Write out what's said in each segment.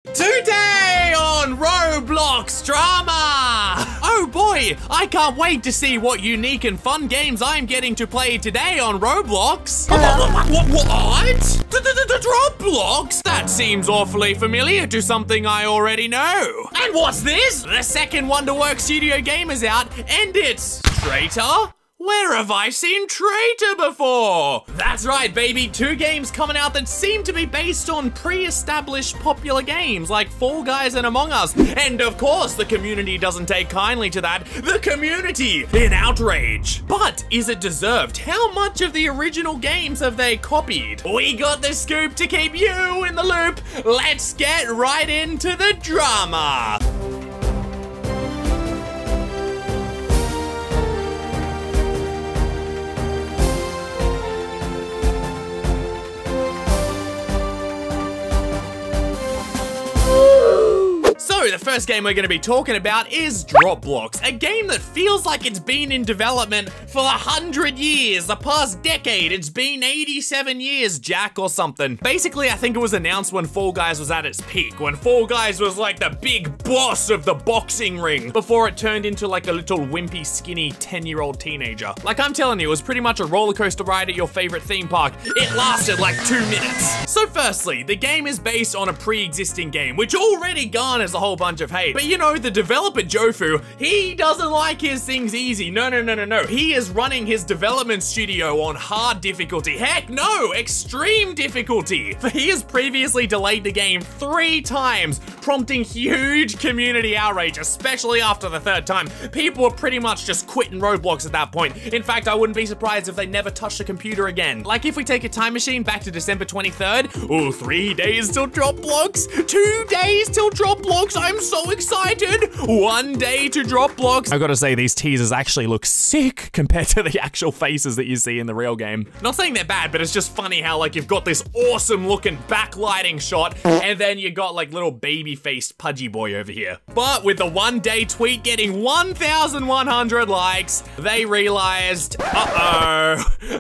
Today on Roblox Drama! Oh boy, I can't wait to see what unique and fun games I'm getting to play today on Roblox. What? Roblox? That seems awfully familiar to something I already know. And what's this? The second Wonderworks Studio game is out, and it's Traitor? Where have I seen Traitor before? That's right, baby. 2 games coming out that seem to be based on pre-established popular games like Fall Guys and Among Us. And of course, the community doesn't take kindly to that. The community in outrage. But is it deserved? How much of the original games have they copied? We got the scoop to keep you in the loop. Let's get right into the drama. So the first game we're going to be talking about is Dropblocks, a game that feels like it's been in development for 100 years. The past decade, it's been 87 years, Jack, or something. Basically, I think it was announced when Fall Guys was at its peak, when Fall Guys was like the big boss of the boxing ring, before it turned into like a little wimpy, skinny 10-year-old teenager. Like I'm telling you, it was pretty much a roller coaster ride at your favorite theme park. It lasted like 2 minutes. So firstly, the game is based on a pre-existing game, which already garners a whole bunch of hate. But you know, the developer Jofu, he doesn't like his things easy. No. He is running his development studio on hard difficulty. Heck no, extreme difficulty. For he has previously delayed the game 3 times, prompting huge community outrage, especially after the 3rd time. People were pretty much just quitting Roblox at that point. In fact, I wouldn't be surprised if they never touched a computer again. Like if we take a time machine back to December 23rd, oh, 3 days till Dropblocks, 2 days till Dropblocks, I'm so excited! 1 day to Dropblocks. I gotta say, these teasers actually look sick compared to the actual faces that you see in the real game. Not saying they're bad, but it's just funny how like you've got this awesome looking backlighting shot, and then you got like little baby-faced pudgy boy over here. But with the 1 day tweet getting 1,100 likes, they realized,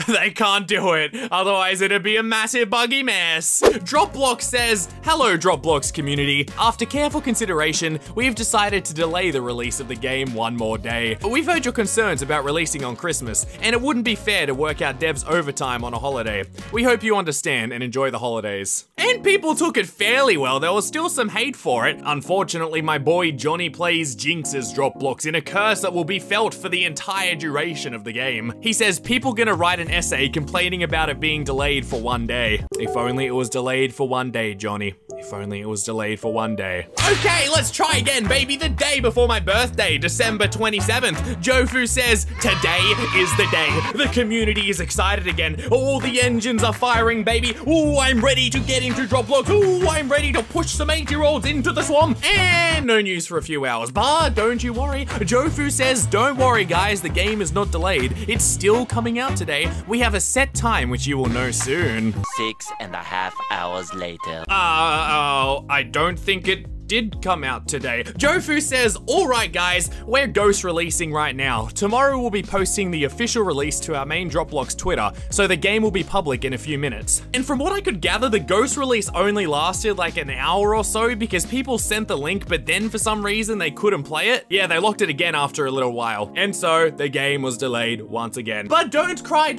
they can't do it. Otherwise, it'd be a massive buggy mess. Dropblocks says, hello Dropblocks community. After careful consideration, we've decided to delay the release of the game 1 more day. We've heard your concerns about releasing on Christmas, and it wouldn't be fair to work out devs overtime on a holiday. We hope you understand and enjoy the holidays. And people took it fairly well. There was still some hate for it. Unfortunately, my boy Johnny Plays jinxes Dropblocks in a curse that will be felt for the entire duration of the game. He says people gonna write an essay complaining about it being delayed for 1 day. If only it was delayed for 1 day, Johnny. If only it was delayed for 1 day. Okay, let's try again, baby. The day before my birthday, December 27th. Jofu says, today is the day. The community is excited again. All the engines are firing, baby. Ooh, I'm ready to get into Dropblocks. Ooh, I'm ready to push some 8-year-olds into the swamp. And no news for a few hours, but don't you worry. Jofu says, don't worry, guys. The game is not delayed. It's still coming out today. We have a set time, which you will know soon. 6.5 hours later. I don't think it did come out today. Jofu says, alright guys, we're ghost releasing right now. Tomorrow we'll be posting the official release to our main Dropblocks Twitter, so the game will be public in a few minutes. And from what I could gather, the ghost release only lasted like an hour or so because people sent the link, but then for some reason they couldn't play it. Yeah, they locked it again after a little while. And so the game was delayed once again. But don't cry,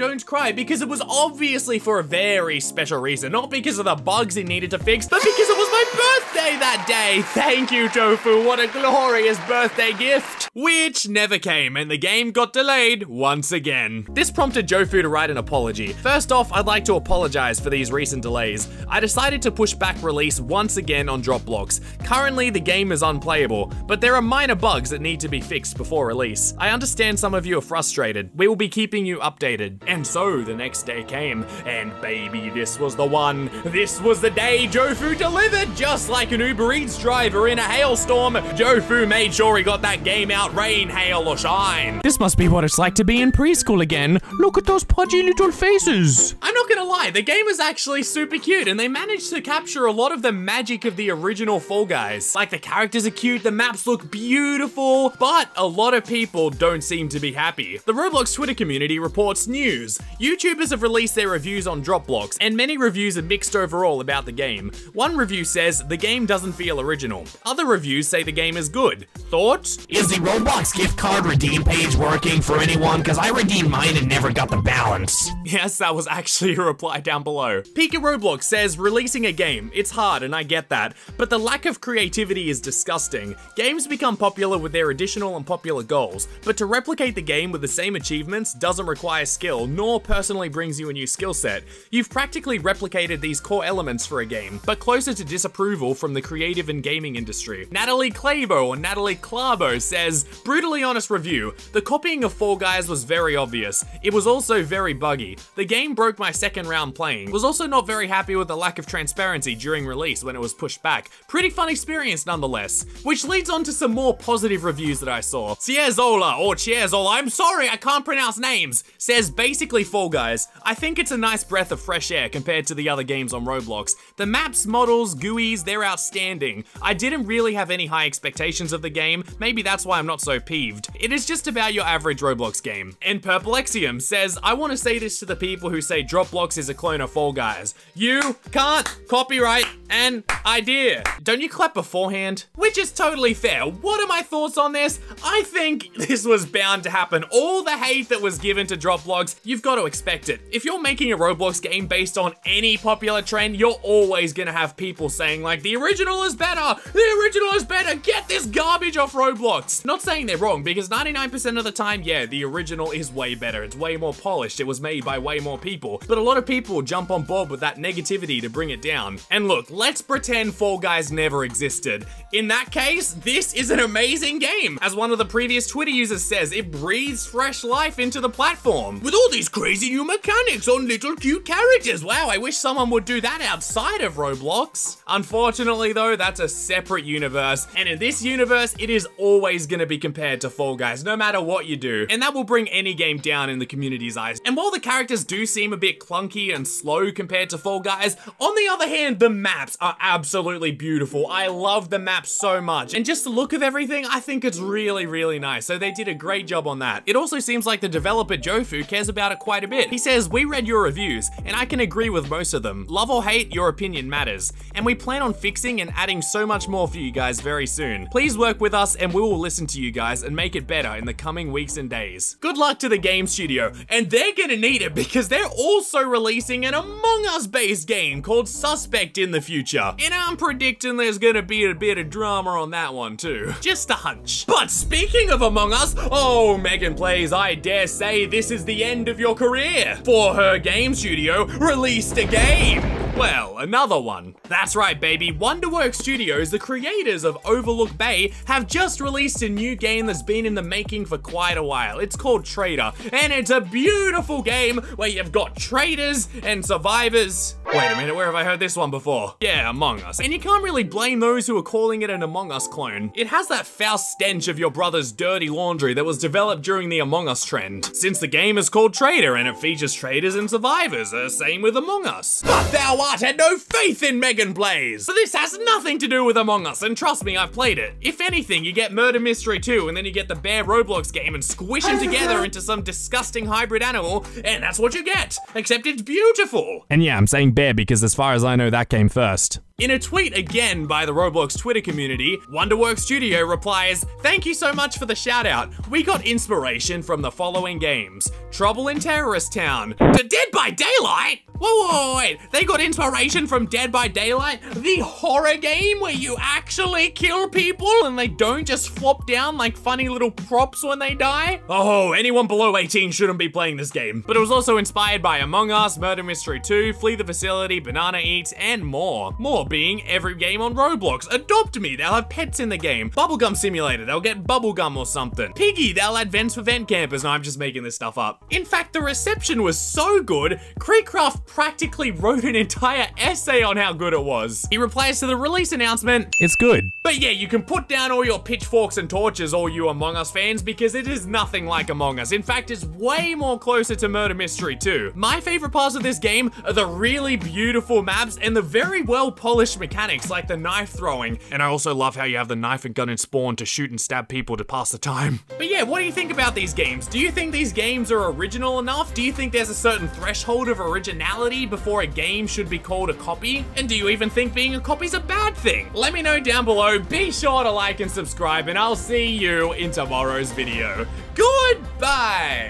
because it was obviously for a very special reason. Not because of the bugs it needed to fix, but because it was my birthday that day. Thank you, Tofu. What a glorious birthday gift. Which never came, and the game got delayed once again. This prompted Jofu to write an apology. First off, I'd like to apologize for these recent delays. I decided to push back release once again on Dropblocks. Currently, the game is unplayable, but there are minor bugs that need to be fixed before release. I understand some of you are frustrated. We will be keeping you updated. And so, the next day came, and baby, this was the one. This was the day Jofu delivered, just like an Uber Eats driver. driver in a hailstorm. Jofu made sure he got that game out, rain, hail, or shine. This must be what it's like to be in preschool again. Look at those pudgy little faces. I'm not gonna lie, the game is actually super cute, and they managed to capture a lot of the magic of the original Fall Guys. Like, the characters are cute, the maps look beautiful, but a lot of people don't seem to be happy. The Roblox Twitter community reports news. YouTubers have released their reviews on Dropblocks, and many reviews are mixed overall about the game. One review says the game doesn't feel original. Other reviews say the game is good. Thoughts? Is the Roblox gift card redeem page working for anyone? Because I redeemed mine and never got the balance. Yes, that was actually a reply down below. Pika Roblox says, releasing a game, it's hard and I get that, but the lack of creativity is disgusting. Games become popular with their additional and popular goals, but to replicate the game with the same achievements doesn't require skill, nor personally brings you a new skill set. You've practically replicated these core elements for a game, but closer to disapproval from the creative and gaming industry. Natalie Clavo, or Natalie Clavo, says, brutally honest review, the copying of Fall Guys was very obvious. It was also very buggy. The game broke my second round playing. Was also not very happy with the lack of transparency during release when it was pushed back. Pretty fun experience nonetheless. Which leads on to some more positive reviews that I saw. Cierzola, or Chierzola, I'm sorry, I can't pronounce names, says basically Fall Guys. I think it's a nice breath of fresh air compared to the other games on Roblox. The maps, models, GUIs, they're outstanding. I didn't really have any high expectations of the game, maybe that's why I'm not so peeved. It is just about your average Roblox game. And Purplexium says, I want to say this to the people who say Dropblocks is a clone of Fall Guys. You can't copyright an idea. Don't you clap beforehand? Which is totally fair. What are my thoughts on this? I think this was bound to happen. All the hate that was given to Dropblocks, you've got to expect it. If you're making a Roblox game based on any popular trend, you're always gonna have people saying like, the original is better, the original is better, get this garbage off Roblox. Not saying they're wrong, because 99% of the time, yeah, the original is way better. It's way more polished. It was made by way more people. But a lot of people jump on board with that negativity to bring it down. And look, let's pretend Fall Guys never existed. In that case, this is an amazing game. As one of the previous Twitter users says, it breathes fresh life into the platform. With all these crazy new mechanics on little cute characters. Wow, I wish someone would do that outside of Roblox. Unfortunately though, that's a separate universe. And in this universe, it is always gonna be compared to Fall Guys, no matter what you do. And that will bring any game down in the community's eyes. And while the characters do seem a bit clunky and slow compared to Fall Guys, on the other hand, the maps are absolutely beautiful. I love the maps so much. And just the look of everything, I think it's really, really nice. So they did a great job on that. It also seems like the developer Jofu cares about it quite a bit. He says, we read your reviews, and I can agree with most of them. Love or hate, your opinion matters. And we plan on fixing and adding so much more for you guys very soon. Please work with us and we will listen to you guys and make it better in the coming weeks and days. Good luck to the game studio, and they're gonna need it because they're also releasing an Among Us based game called Suspect in the future. And I'm predicting there's gonna be a bit of drama on that one too. Just a hunch. But speaking of Among Us, oh, Megan Plays, I dare say this is the end of your career. For her game studio released a game. Well, another one. That's right, baby. Wonderworks Studios, the creators of Overlook Bay, have just released a new game that's been in the making for quite a while. It's called Traitor, and it's a beautiful game where you've got traitors and survivors. Wait a minute, where have I heard this one before? Yeah, Among Us. And you can't really blame those who are calling it an Among Us clone. It has that foul stench of your brother's dirty laundry that was developed during the Among Us trend. Since the game is called Traitor and it features traitors and survivors, same with Among Us. But thou art had no faith in Megan Blaze. But this has nothing to do with Among Us, and trust me, I've played it. If anything, you get Murder Mystery 2, and then you get the Bear Roblox game and squish them together into some disgusting hybrid animal, and that's what you get. Except it's beautiful. And yeah, I'm saying bear because as far as I know, that came first. In a tweet again by the Roblox Twitter community, Wonderworks Studio replies, thank you so much for the shout out. We got inspiration from the following games. Trouble in Terrorist Town, Dead by Daylight? Whoa, wait, they got inspiration from Dead by Daylight? The horror game where you actually kill people and they don't just flop down like funny little props when they die? Oh, anyone below 18 shouldn't be playing this game. But it was also inspired by Among Us, Murder Mystery 2, Flee the Facility, Banana Eats, and more. More being every game on Roblox. Adopt Me, they'll have pets in the game. Bubblegum Simulator, they'll get bubblegum or something. Piggy, they'll add vents for vent campers. No, I'm just making this stuff up. In fact, the reception was so good, KreekCraft practically wrote an entire essay on how good it was. He replies to the release announcement, It's good. but yeah, you can put down all your pitchforks and torches, all you Among Us fans, because it is nothing like Among Us. In fact, it's way more closer to Murder Mystery 2. My favorite parts of this game are the really beautiful maps and the very well polished mechanics like the knife throwing. And I also love how you have the knife and gun in Spawn to shoot and stab people to pass the time. But yeah, what do you think about these games? Do you think these games are original enough? Do you think there's a certain threshold of originality before a game should be called a copy? And do you even think being a copy is a bad thing? Let me know down below. Be sure to like and subscribe, and I'll see you in tomorrow's video. Goodbye!